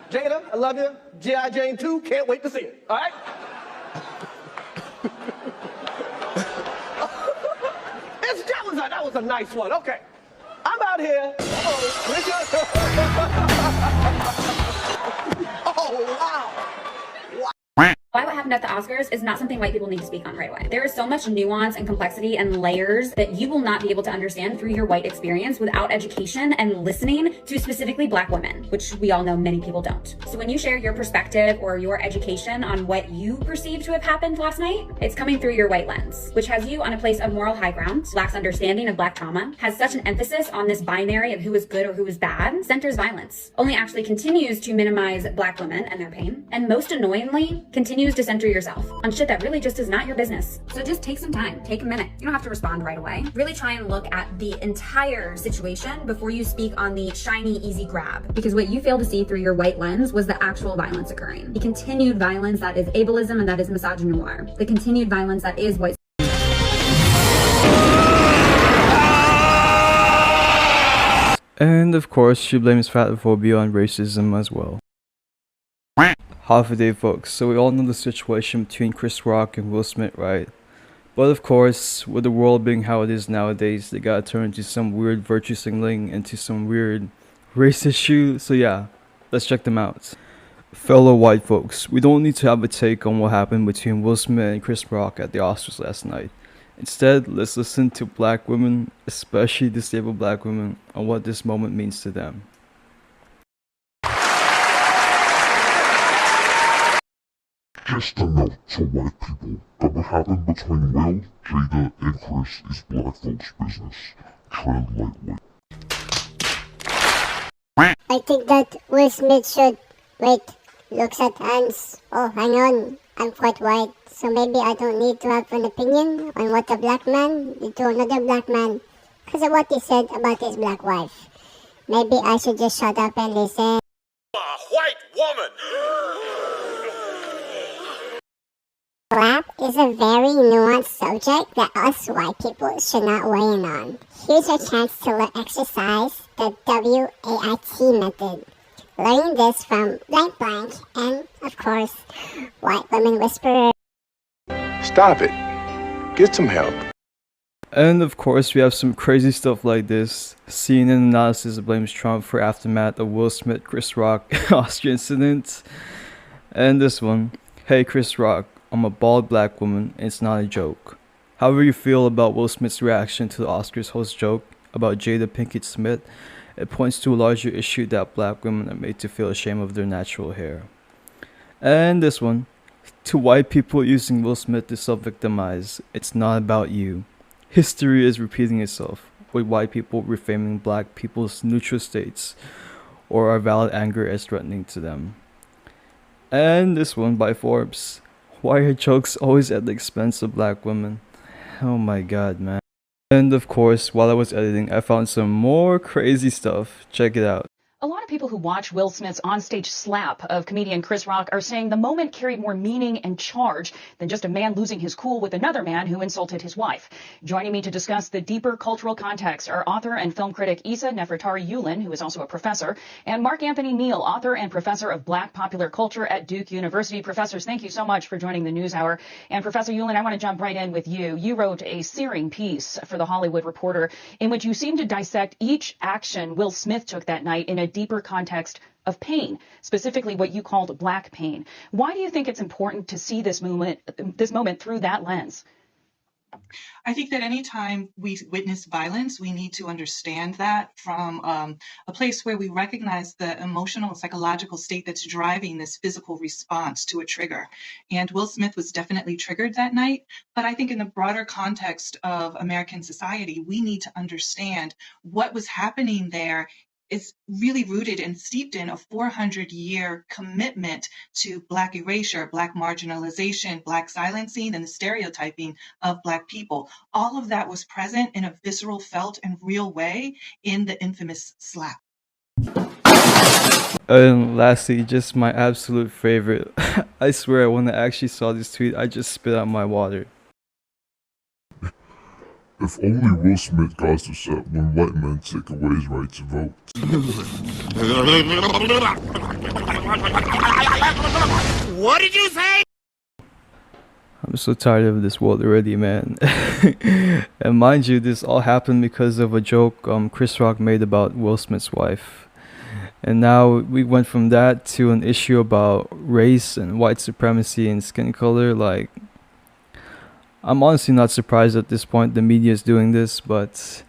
Jada, I love you. G.I. Jane 2, can't wait to see it. All right? That was a nice one. Okay. I'm out here. Uh-oh. Oh, wow. Why what happened at the Oscars is not something white people need to speak on right away. There is so much nuance and complexity and layers that you will not be able to understand through your white experience without education and listening to specifically Black women, which we all know many people don't. So when you share your perspective or your education on what you perceive to have happened last night, it's coming through your white lens, which has you on a place of moral high ground, lacks understanding of Black trauma, has such an emphasis on this binary of who is good or who is bad, centers violence, only actually continues to minimize Black women and their pain, and most annoyingly, continues to center yourself on shit that really just is not your business. So just take some time, take a minute. You don't have to respond right away. Really try and look at the entire situation before you speak on the shiny, easy grab. Because what you fail to see through your white lens was the actual violence occurring. The continued violence that is ableism and that is misogynoir. The continued violence that is white. And of course, she blames fatphobia on racism as well. Half a day, folks. So we all know the situation between Chris Rock and Will Smith, right? But of course, with the world being how it is nowadays, they gotta turn to some weird virtue signaling into some weird race issue. So yeah, let's check them out. Fellow white folks, we don't need to have a take on what happened between Will Smith and Chris Rock at the Oscars last night. Instead, let's listen to Black women, especially disabled Black women, on what this moment means to them. Just a note to white people that what happened between Will, Jada, and Chris is black folks' business. Tread lightly. I think that Will Smith should looks at hands. Oh, hang on, I'm quite white, so maybe I don't need to have an opinion on what a black man did to another black man because of what he said about his black wife. Maybe I should just shut up and listen. A white woman! Black is a very nuanced subject that us white people should not weigh in on. Here's your chance to exercise the WAIT method. Learning this from blank blank and, of course, White Women Whisperer. Stop it. Get some help. And of course, we have some crazy stuff like this. CNN analysis blames Trump for aftermath of Will Smith, Chris Rock, Oscar incident. And this one, hey Chris Rock, I'm a bald black woman and it's not a joke. However you feel about Will Smith's reaction to the Oscars host joke about Jada Pinkett Smith, it points to a larger issue that black women are made to feel ashamed of their natural hair. And this one, to white people using Will Smith to self-victimize, it's not about you. History is repeating itself, with white people reframing black people's neutral states or our valid anger as threatening to them. And this one by Forbes, why are jokes always at the expense of black women? Oh my god, man. And of course, while I was editing, I found some more crazy stuff. Check it out. A lot of people who watch Will Smith's onstage slap of comedian Chris Rock are saying the moment carried more meaning and charge than just a man losing his cool with another man who insulted his wife. Joining me to discuss the deeper cultural context are author and film critic Isa Nefertari Yulin, who is also a professor, and Mark Anthony Neal, author and professor of Black popular culture at Duke University. Professors, thank you so much for joining the News Hour. And Professor Yulin, I want to jump right in with you. You wrote a searing piece for The Hollywood Reporter in which you seem to dissect each action Will Smith took that night in a deeper context of pain, specifically what you called black pain. Why do you think it's important to see this moment through that lens? I think that anytime we witness violence, we need to understand that from a place where we recognize the emotional and psychological state that's driving this physical response to a trigger. And Will Smith was definitely triggered that night. But I think in the broader context of American society, we need to understand what was happening there is really rooted and steeped in a 400-year commitment to Black erasure, Black marginalization, Black silencing, and the stereotyping of Black people. All of that was present in a visceral, felt, and real way in the infamous slap. And lastly, just my absolute favorite. I swear, when I actually saw this tweet, I just spit out my water. If only Will Smith caused upset when white men take away his right to vote. What did you say? I'm so tired of this world already, man. And mind you, this all happened because of a joke Chris Rock made about Will Smith's wife. And now we went from that to an issue about race and white supremacy and skin color. Like, I'm honestly not surprised at this point the media is doing this, but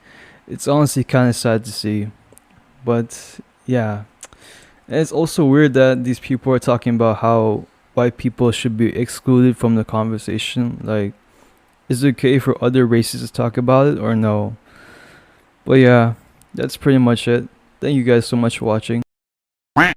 it's honestly kind of sad to see. But yeah, and it's also weird that these people are talking about how white people should be excluded from the conversation. Like, is it okay for other races to talk about it or no? But yeah, that's pretty much it. Thank you guys so much for watching.